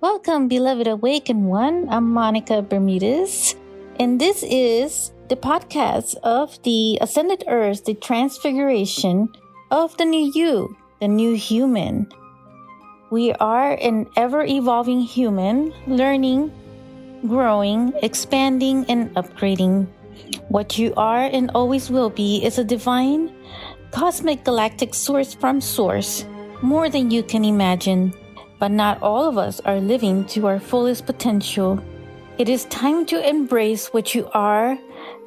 Welcome, beloved Awakened One. I'm Monica Bermudez, and this is the podcast of the Ascended Earth, the transfiguration of the new you, the new human. We are an ever-evolving human, learning, growing, expanding, and upgrading. What you are and always will be is a divine, cosmic galactic source from source, more than you can imagine. But not all of us are living to our fullest potential. It is time to embrace what you are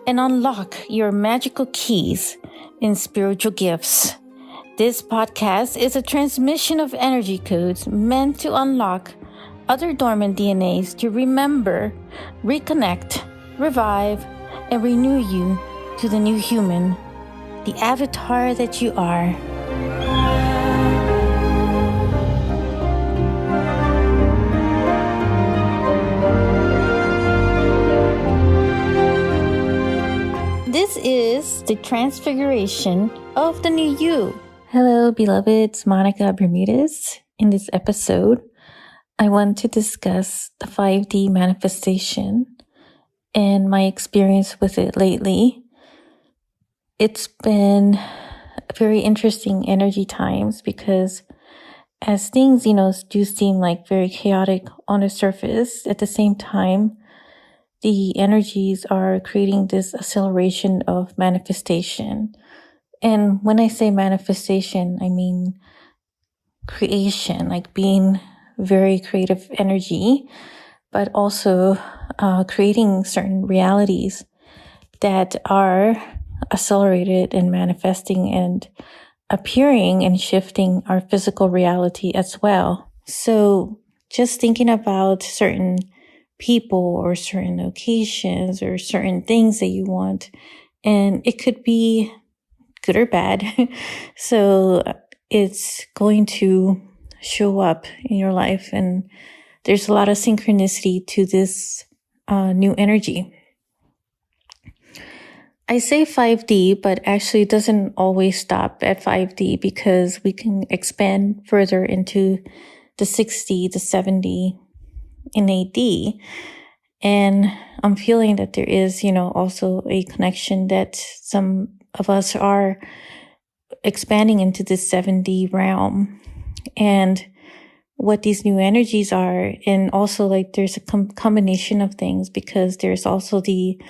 and unlock your magical keys and spiritual gifts. This podcast is a transmission of energy codes meant to unlock other dormant DNAs to remember, reconnect, revive, and renew you to the new human, the avatar that you are. This is the transfiguration of the new you. Hello, beloveds. Monica Bermudez. In this episode, I want to discuss the 5D manifestation and my experience with it lately. It's been very interesting energy times because as things, do seem like very chaotic on the surface, at the same time, the energies are creating this acceleration of manifestation. And when I say manifestation, I mean creation, like being very creative energy, but also creating certain realities that are accelerated and manifesting and appearing and shifting our physical reality as well. So just thinking about certain people or certain occasions or certain things that you want, and it could be good or bad. So it's going to show up in your life, and there's a lot of synchronicity to this new energy. I say 5D, but actually it doesn't always stop at 5D because we can expand further into the 6D, the 7D, in 8D. And I'm feeling that there is, also a connection that some of us are expanding into this 7D realm and what these new energies are. And also there's a combination of things because there's also the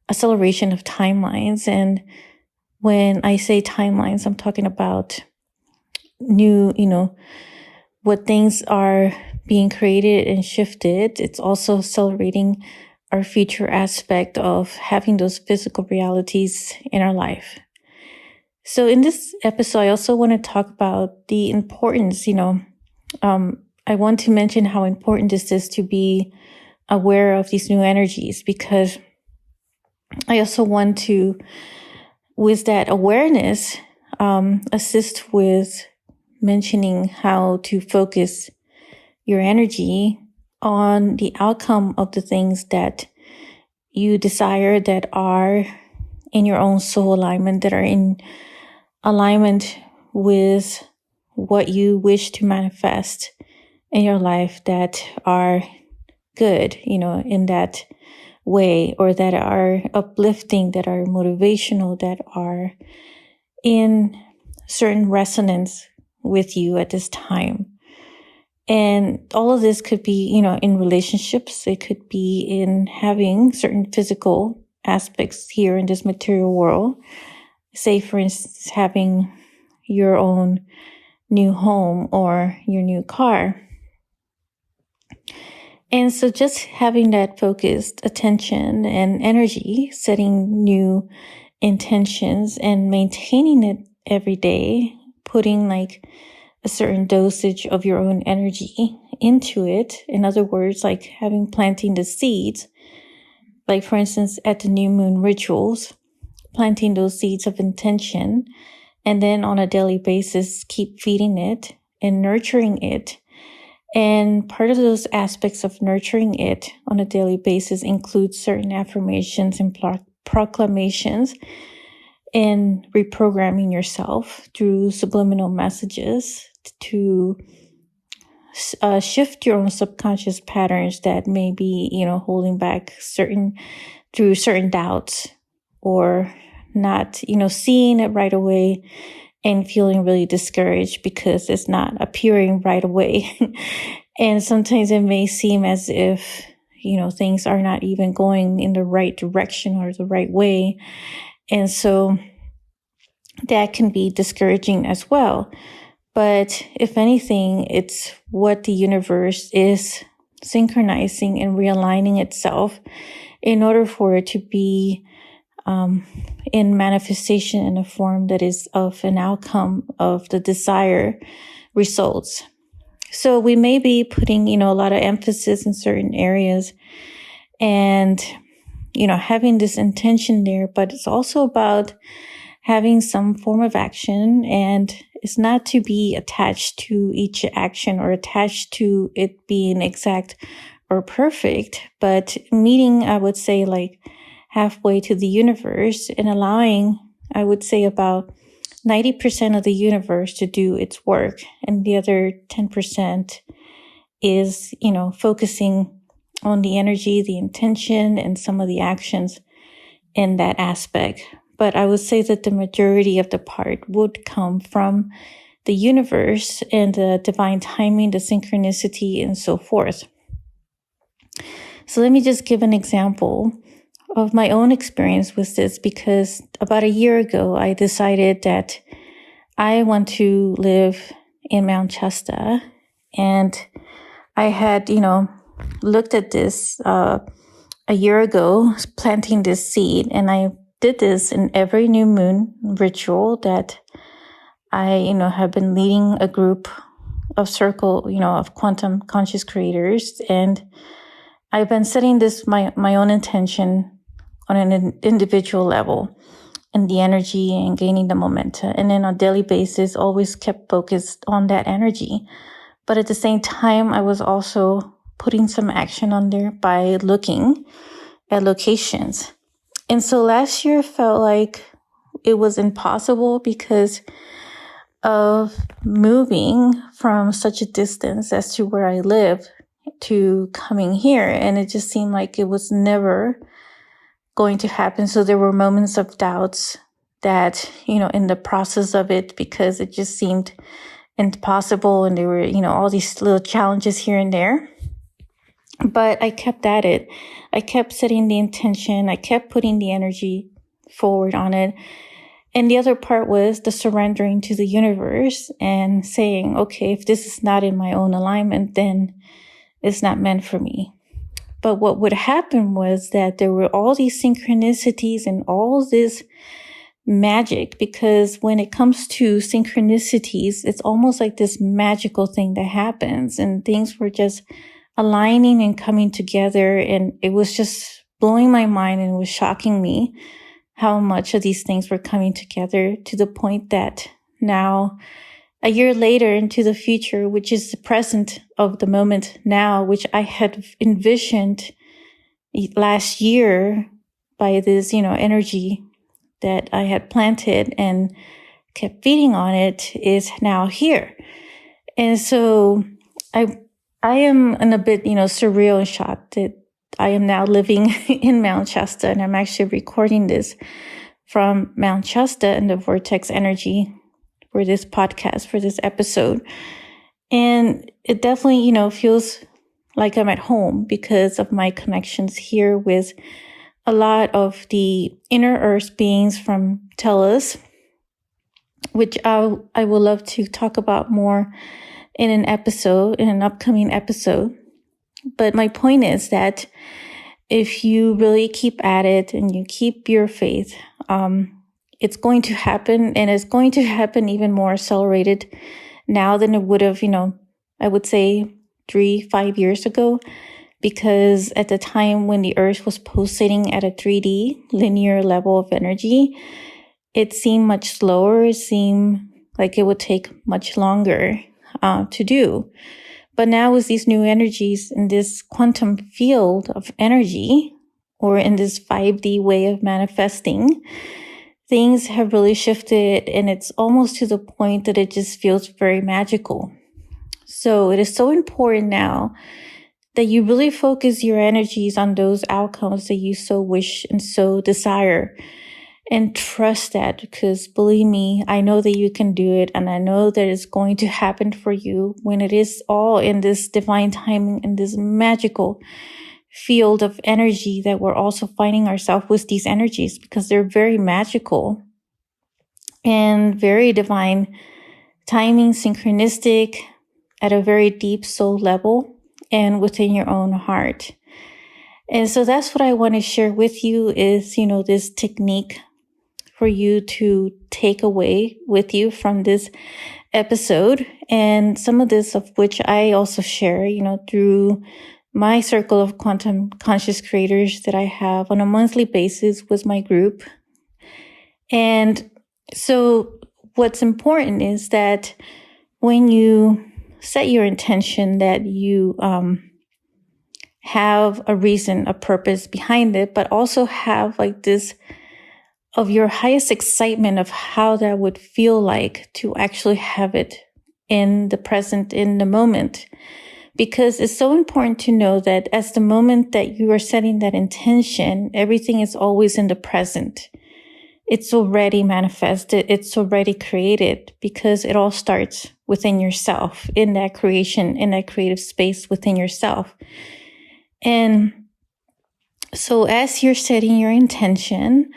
acceleration of timelines. And when I say timelines, I'm talking about new, what things are being created and shifted. It's also accelerating our future aspect of having those physical realities in our life. So in this episode, I also want to talk about the importance, I want to mention how important this is to be aware of these new energies, because I also want to, with that awareness, assist with mentioning how to focus your energy on the outcome of the things that you desire, that are in your own soul alignment, that are in alignment with what you wish to manifest in your life, that are good, in that way, or that are uplifting, that are motivational, that are in certain resonance with you at this time. And all of this could be, in relationships. It could be in having certain physical aspects here in this material world. Say, for instance, having your own new home or your new car. And so just having that focused attention and energy, setting new intentions and maintaining it every day, putting a certain dosage of your own energy into it. In other words, planting the seeds, for instance, at the new moon rituals, planting those seeds of intention, and then on a daily basis, keep feeding it and nurturing it. And part of those aspects of nurturing it on a daily basis includes certain affirmations and proclamations and reprogramming yourself through subliminal messages to shift your own subconscious patterns that may be, holding back through certain doubts, or not, seeing it right away and feeling really discouraged because it's not appearing right away. And sometimes it may seem as if, things are not even going in the right direction or the right way. And so that can be discouraging as well. But if anything, it's what the universe is synchronizing and realigning itself in order for it to be in manifestation in a form that is of an outcome of the desired results. So we may be putting, a lot of emphasis in certain areas and, having this intention there, but it's also about having some form of action, and it's not to be attached to each action or attached to it being exact or perfect, but meeting, I would say, like halfway to the universe and allowing, I would say, about 90% of the universe to do its work. And the other 10% is, focusing on the energy, the intention, and some of the actions in that aspect. But I would say that the majority of the part would come from the universe and the divine timing, the synchronicity, and so forth. So let me just give an example of my own experience with this, because about a year ago, I decided that I want to live in Mount Shasta. And I had, looked at this a year ago, planting this seed, and I did this in every new moon ritual that I, have been leading a group of of quantum conscious creators. And I've been setting this, my own intention on an individual level and the energy and gaining the momentum. And then on a daily basis, always kept focused on that energy. But at the same time, I was also putting some action on there by looking at locations. And so last year felt like it was impossible because of moving from such a distance as to where I live to coming here. And it just seemed like it was never going to happen. So there were moments of doubts that, in the process of it, because it just seemed impossible. And there were, all these little challenges here and there. But I kept at it. I kept setting the intention. I kept putting the energy forward on it. And the other part was the surrendering to the universe and saying, okay, if this is not in my own alignment, then it's not meant for me. But what would happen was that there were all these synchronicities and all this magic, because when it comes to synchronicities, it's almost like this magical thing that happens, and things were just aligning and coming together. And it was just blowing my mind, and it was shocking me how much of these things were coming together, to the point that now, a year later into the future, which is the present of the moment now, which I had envisioned last year by this, energy that I had planted and kept feeding on it, is now here. And so I am in a bit, surreal and shocked that I am now living in Mount Shasta, and I'm actually recording this from Mount Shasta and the vortex energy for this podcast, for this episode. And it definitely, feels like I'm at home because of my connections here with a lot of the inner earth beings from Tellus, which I would love to talk about more in an upcoming episode. But my point is that if you really keep at it and you keep your faith, it's going to happen, and it's going to happen even more accelerated now than it would have, I would say 3-5 years ago, because at the time when the earth was pulsating at a 3D linear level of energy, it seemed much slower. It seemed like it would take much longer to do. But now with these new energies in this quantum field of energy, or in this 5D way of manifesting, things have really shifted, and it's almost to the point that it just feels very magical. So it is so important now that you really focus your energies on those outcomes that you so wish and so desire, and trust that, because believe me, I know that you can do it. And I know that it's going to happen for you when it is all in this divine timing, in this magical field of energy that we're also finding ourselves with these energies, because they're very magical and very divine timing, synchronistic at a very deep soul level and within your own heart. And so that's what I want to share with you is, this technique for you to take away with you from this episode. And some of this of which I also share, through my circle of quantum conscious creators that I have on a monthly basis with my group. And so what's important is that when you set your intention, that you have a reason, a purpose behind it, but also have like this of your highest excitement of how that would feel like to actually have it in the present, in the moment. Because it's so important to know that as the moment that you are setting that intention, everything is always in the present. It's already manifested. It's already created, because it all starts within yourself, in that creation, in that creative space within yourself. And so as you're setting your intention,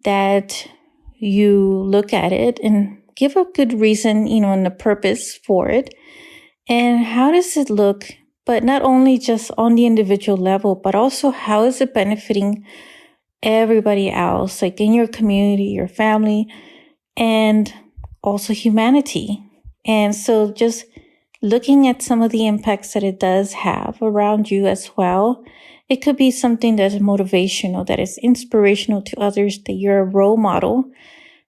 that you look at it and give a good reason, and a purpose for it. And how does it look? But not only just on the individual level, but also how is it benefiting everybody else, like in your community, your family, and also humanity. And so just looking at some of the impacts that it does have around you as well. It could be something that's motivational, that is inspirational to others, that you're a role model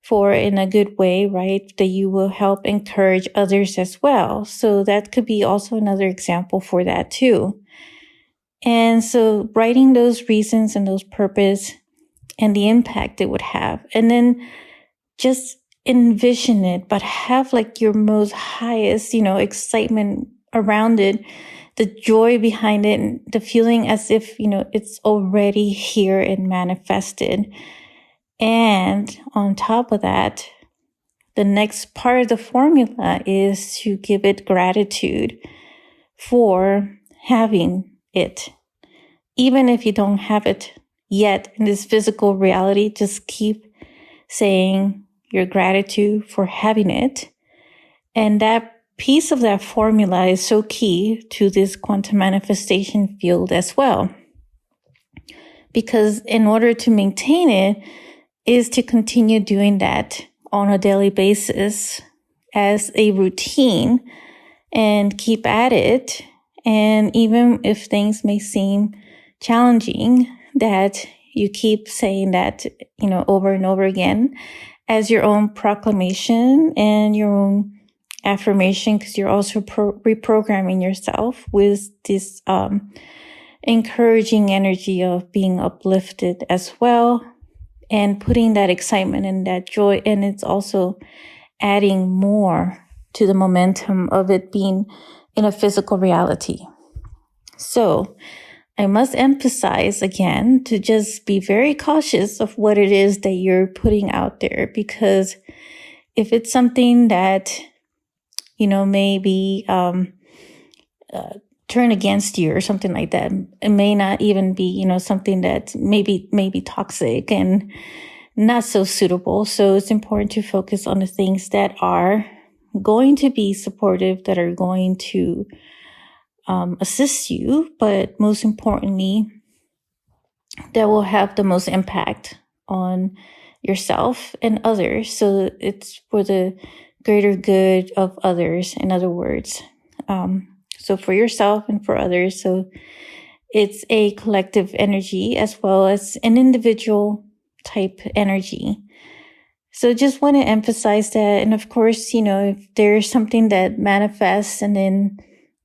for in a good way, right? That you will help encourage others as well. So that could be also another example for that too. And so writing those reasons and those purpose and the impact it would have, and then just envision it, but have like your most highest, excitement around it, the joy behind it, and the feeling as if, it's already here and manifested. And on top of that, the next part of the formula is to give it gratitude for having it. Even if you don't have it yet in this physical reality, just keep saying your gratitude for having it. And that piece of that formula is so key to this quantum manifestation field as well. Because in order to maintain it is to continue doing that on a daily basis as a routine and keep at it. And even if things may seem challenging, that you keep saying that, over and over again as your own proclamation and your own affirmation, because you're also reprogramming yourself with this encouraging energy of being uplifted as well, and putting that excitement and that joy. And it's also adding more to the momentum of it being in a physical reality. So I must emphasize again to just be very cautious of what it is that you're putting out there, because if it's something that, may be turn against you or something like that, it may not even be, something that maybe toxic and not so suitable. So it's important to focus on the things that are going to be supportive, that are going to assist you, but most importantly, that will have the most impact on yourself and others. So it's for the greater good of others, in other words. So for yourself and for others. So it's a collective energy as well as an individual type energy. So just want to emphasize that. And of course, if there's something that manifests and then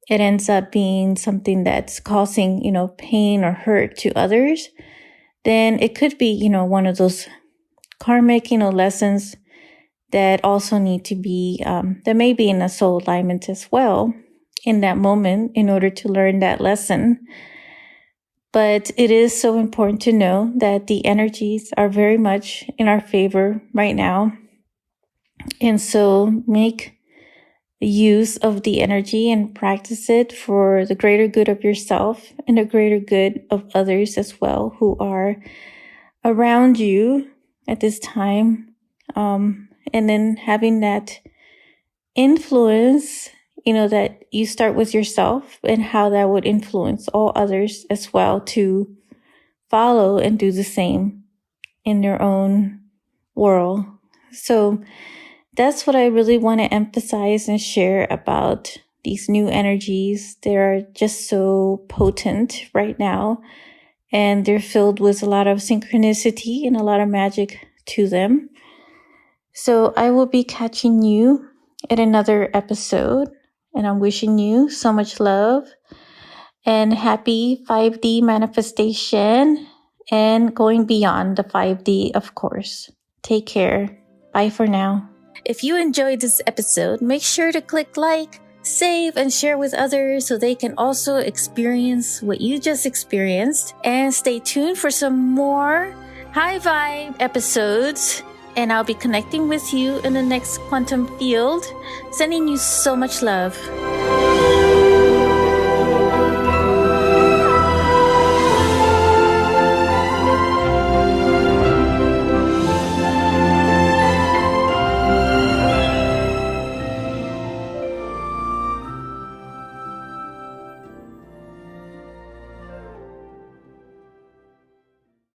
it ends up being something that's causing, pain or hurt to others, then it could be, one of those karmic, lessons that also need to be, that may be in a soul alignment as well. in that moment in order to learn that lesson. But it is so important to know that the energies are very much in our favor right now. And so make use of the energy and practice it for the greater good of yourself and the greater good of others as well who are around you at this time. And then having that influence, that you start with yourself and how that would influence all others as well to follow and do the same in their own world. So that's what I really want to emphasize and share about these new energies. They're just so potent right now, and they're filled with a lot of synchronicity and a lot of magic to them. So I will be catching you at another episode, and I'm wishing you so much love and happy 5D manifestation and going beyond the 5D, of course. Take care. Bye for now. If you enjoyed this episode, make sure to click like, save, and share with others so they can also experience what you just experienced. And stay tuned for some more high vibe episodes. And I'll be connecting with you in the next quantum field. Sending you so much love.